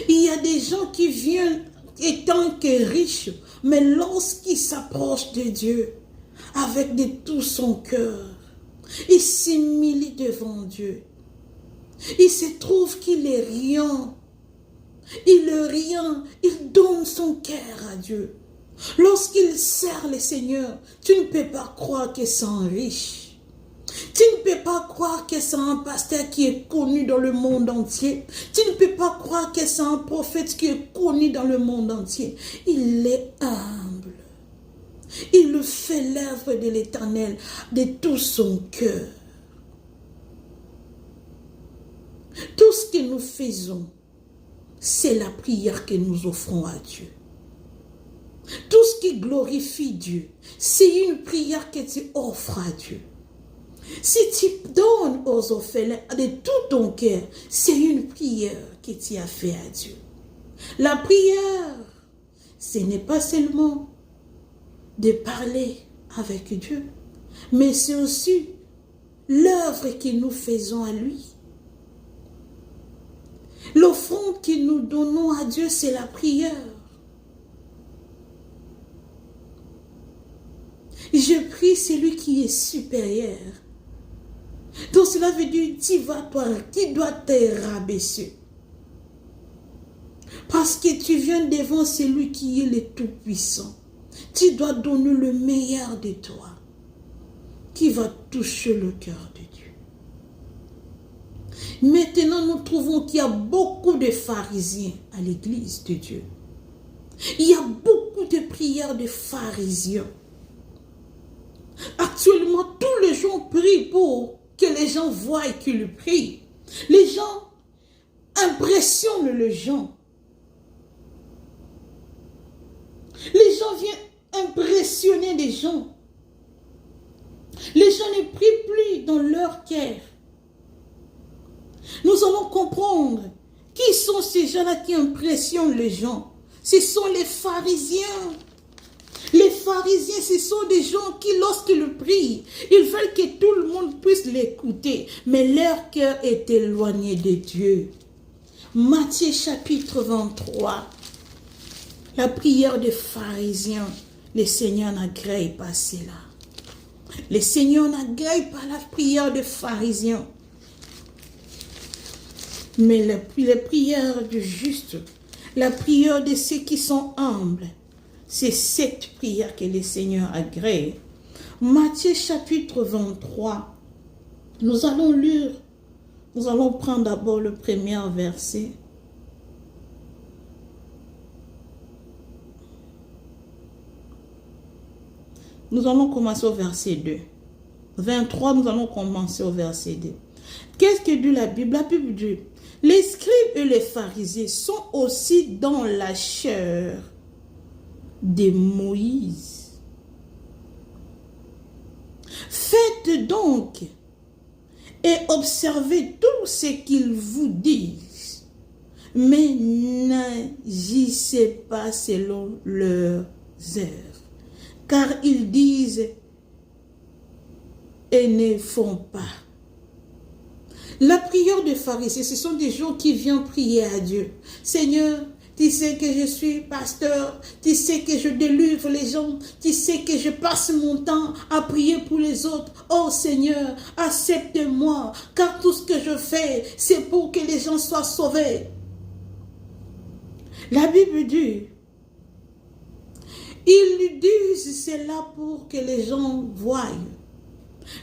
Il y a des gens qui viennent étant que riches, mais lorsqu'ils s'approchent de Dieu, avec de tout son cœur, il s'humilie devant Dieu. Il se trouve qu'il est rien. Il est rien. Il donne son cœur à Dieu. Lorsqu'il sert le Seigneur, tu ne peux pas croire que c'est un riche. Tu ne peux pas croire que c'est un pasteur qui est connu dans le monde entier. Tu ne peux pas croire que c'est un prophète qui est connu dans le monde entier. Il est humble. Il fait l'œuvre de l'Éternel de tout son cœur. Tout ce que nous faisons, c'est la prière que nous offrons à Dieu. Tout ce qui glorifie Dieu, c'est une prière que tu offres à Dieu. Si tu donnes aux orphelins de tout ton cœur, c'est une prière que tu as fait à Dieu. La prière, ce n'est pas seulement de parler avec Dieu, mais c'est aussi l'œuvre que nous faisons à lui. L'offrande que nous donnons à Dieu, c'est la prière. Je prie celui qui est supérieur. Donc cela veut dire, tu dois te rabaisser. Parce que tu viens devant celui qui est le Tout-Puissant. Tu dois donner le meilleur de toi, qui va toucher le cœur de Dieu. Maintenant, nous trouvons qu'il y a beaucoup de pharisiens à l'église de Dieu. Il y a beaucoup de prières de pharisiens. Actuellement, tous les gens prient pour que les gens voient qu'ils prient. Les gens impressionnent les gens. Les gens viennent impressionner les gens. Les gens ne prient plus dans leur cœur. Nous allons comprendre qui sont ces gens-là qui impressionnent les gens. Ce sont les pharisiens. Les pharisiens, ce sont des gens qui, lorsqu'ils prient, ils veulent que tout le monde puisse l'écouter. Mais leur cœur est éloigné de Dieu. Matthieu chapitre 23. La prière des pharisiens. Le Seigneur n'agrée pas cela. Le Seigneur n'agrée pas la prière des pharisiens. Mais les prières du juste, la prière de ceux qui sont humbles, c'est cette prière que le Seigneur agrée. Matthieu chapitre 23, nous allons lire, nous allons prendre d'abord le premier verset. Nous allons commencer au verset 2. 23, nous allons commencer au verset 2. Qu'est-ce que dit la Bible? La Bible dit, les scribes et les pharisiens sont aussi dans la chair de Moïse. Faites donc et observez tout ce qu'ils vous disent, mais n'agissez pas selon leurs œuvres, car ils disent et ne font pas. La prière des pharisiens, ce sont des gens qui viennent prier à Dieu. Seigneur, tu sais que je suis pasteur, tu sais que je délivre les gens, tu sais que je passe mon temps à prier pour les autres. Oh Seigneur, accepte-moi, car tout ce que je fais, c'est pour que les gens soient sauvés. La Bible dit, ils disent cela pour que les gens voient.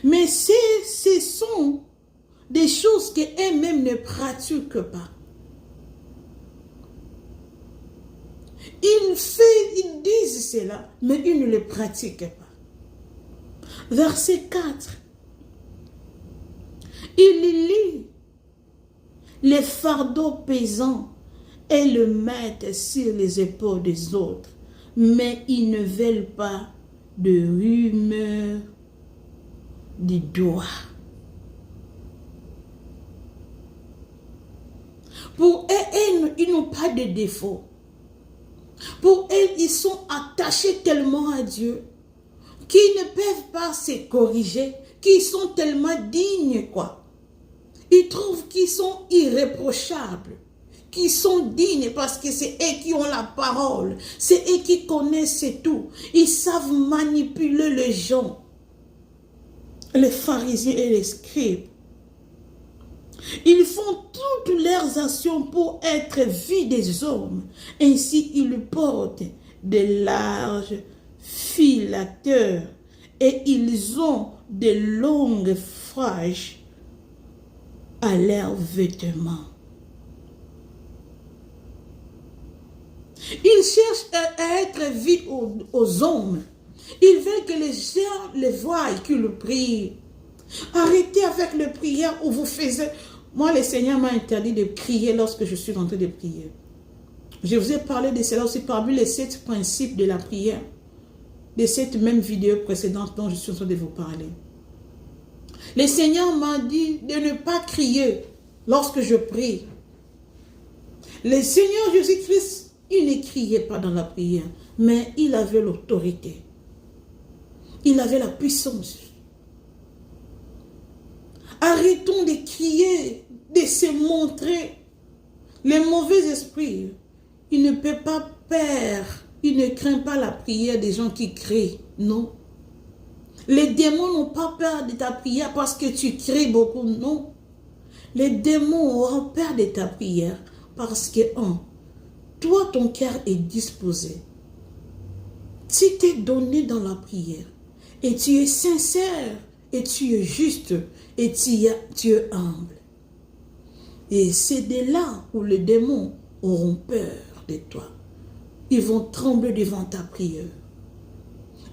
Mais ce sont des choses qu'eux-mêmes ne pratiquent pas. Ils disent cela, mais ils ne le pratiquent pas. Verset 4. Il lit les fardeaux pesants et le mettent sur les épaules des autres, mais ils ne veulent pas de rumeur du doigt. Pour eux, ils n'ont pas de défaut. Pour eux, ils sont attachés tellement à Dieu qu'ils ne peuvent pas se corriger, qu'ils sont tellement dignes, quoi. Ils trouvent qu'ils sont irréprochables, qu'ils sont dignes parce que c'est eux qui ont la parole, c'est eux qui connaissent tout. Ils savent manipuler les gens, les pharisiens et les scribes. Ils font toutes leurs actions pour être vus des hommes. Ainsi, ils portent de larges filateurs et ils ont de longues franges à leurs vêtements. Ils cherchent à être vus aux hommes. Ils veulent que les gens les voient, qu'ils prient. Arrêtez avec les prières où vous faites... Moi, le Seigneur m'a interdit de prier lorsque je suis en train de prier. Je vous ai parlé de cela aussi parmi les 7 principes de la prière. De cette même vidéo précédente dont je suis en train de vous parler. Le Seigneur m'a dit de ne pas crier lorsque je prie. Le Seigneur Jésus-Christ, il ne criait pas dans la prière, mais il avait l'autorité. Il avait la puissance. Arrêtons de crier, de se montrer. Les mauvais esprits, il ne peut pas perdre, il ne craint pas la prière des gens qui crient, non. Les démons n'ont pas peur de ta prière parce que tu cries beaucoup, non. Les démons auront peur de ta prière parce que, toi, ton cœur est disposé. Si tu es donné dans la prière et tu es sincère et tu es juste et tu es humble. Et c'est de là où les démons auront peur de toi. Ils vont trembler devant ta prière.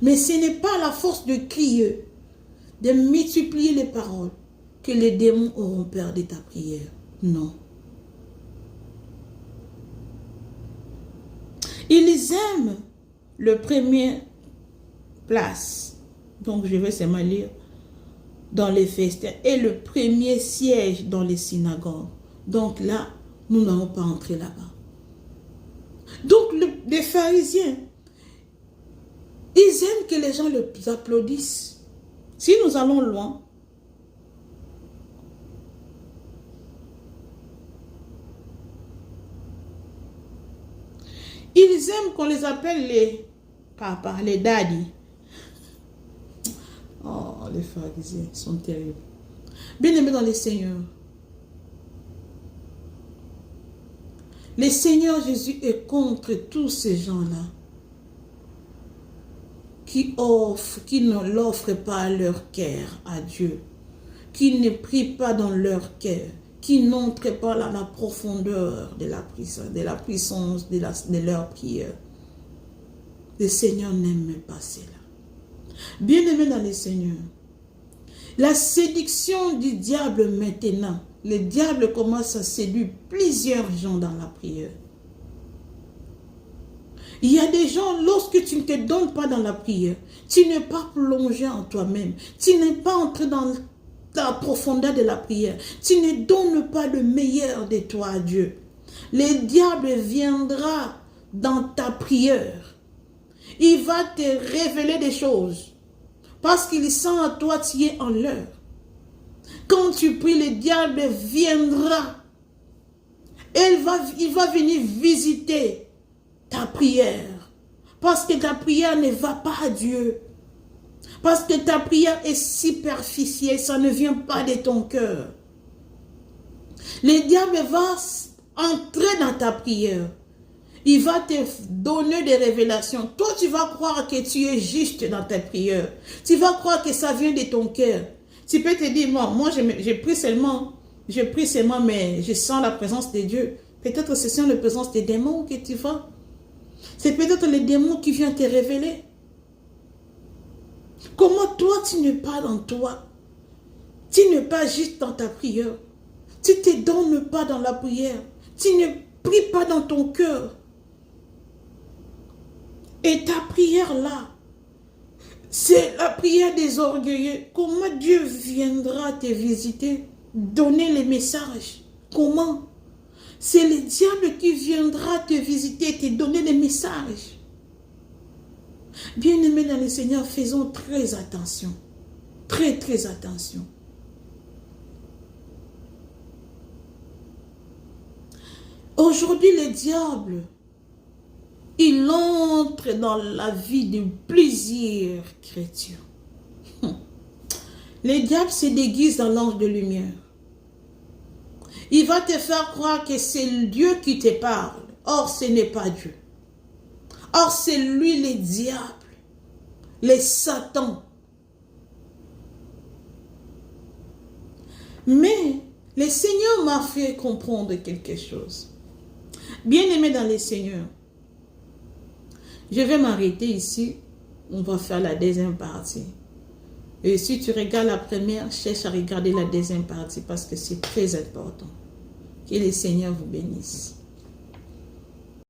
Mais ce n'est pas la force de crier, de multiplier les paroles, que les démons auront peur de ta prière. Non. Ils aiment le premier place. Donc je vais seulement lire. Dans les festins et le premier siège dans les synagogues. Donc là, nous n'allons pas entrer là-bas. Donc les pharisiens, ils aiment que les gens les applaudissent. Si nous allons loin, ils aiment qu'on les appelle les papas, les daddies. Oh, les pharisiens sont terribles. Bien-aimés dans les seigneurs. Le Seigneur Jésus est contre tous ces gens-là qui ne l'offrent pas leur cœur à Dieu, qui ne prient pas dans leur cœur, qui n'entrent pas dans la profondeur de la puissance de leur prière. Le Seigneur n'aime pas cela. Bien-aimés dans le Seigneur, la séduction du diable maintenant, le diable commence à séduire plusieurs gens dans la prière. Il y a des gens, lorsque tu ne te donnes pas dans la prière, tu n'es pas plongé en toi-même, tu n'es pas entré dans la profondeur de la prière, tu ne donnes pas le meilleur de toi à Dieu. Le diable viendra dans ta prière. Il va te révéler des choses. Parce qu'il sent à toi, tu es en l'heure. Quand tu pries, le diable viendra. Il va venir visiter ta prière. Parce que ta prière ne va pas à Dieu. Parce que ta prière est superficielle, ça ne vient pas de ton cœur. Le diable va entrer dans ta prière. Il va te donner des révélations. Toi, tu vas croire que tu es juste dans ta prière. Tu vas croire que ça vient de ton cœur. Tu peux te dire, moi je prie seulement, mais je sens la présence de Dieu. Peut-être c'est sans la présence des démons que tu vois. C'est peut-être les démons qui viennent te révéler. Comment toi, tu n'es pas dans toi? Tu n'es pas juste dans ta prière. Tu ne te donnes pas dans la prière. Tu ne prie pas dans ton cœur. Et ta prière là, c'est la prière des orgueilleux. Comment Dieu viendra te visiter, donner les messages? Comment? C'est le diable qui viendra te visiter, te donner les messages. Bien-aimés dans le Seigneur, faisons très attention. Très, très attention. Aujourd'hui, le diable, il entre dans la vie de plusieurs chrétiens. Le diable se déguise dans l'ange de lumière. Il va te faire croire que c'est Dieu qui te parle. Or, ce n'est pas Dieu. Or, c'est lui le diable, le Satan. Mais le Seigneur m'a fait comprendre quelque chose. Bien-aimé dans le Seigneur, je vais m'arrêter ici. On va faire la deuxième partie. Et si tu regardes la première, cherche à regarder la deuxième partie parce que c'est très important. Que le Seigneur vous bénisse.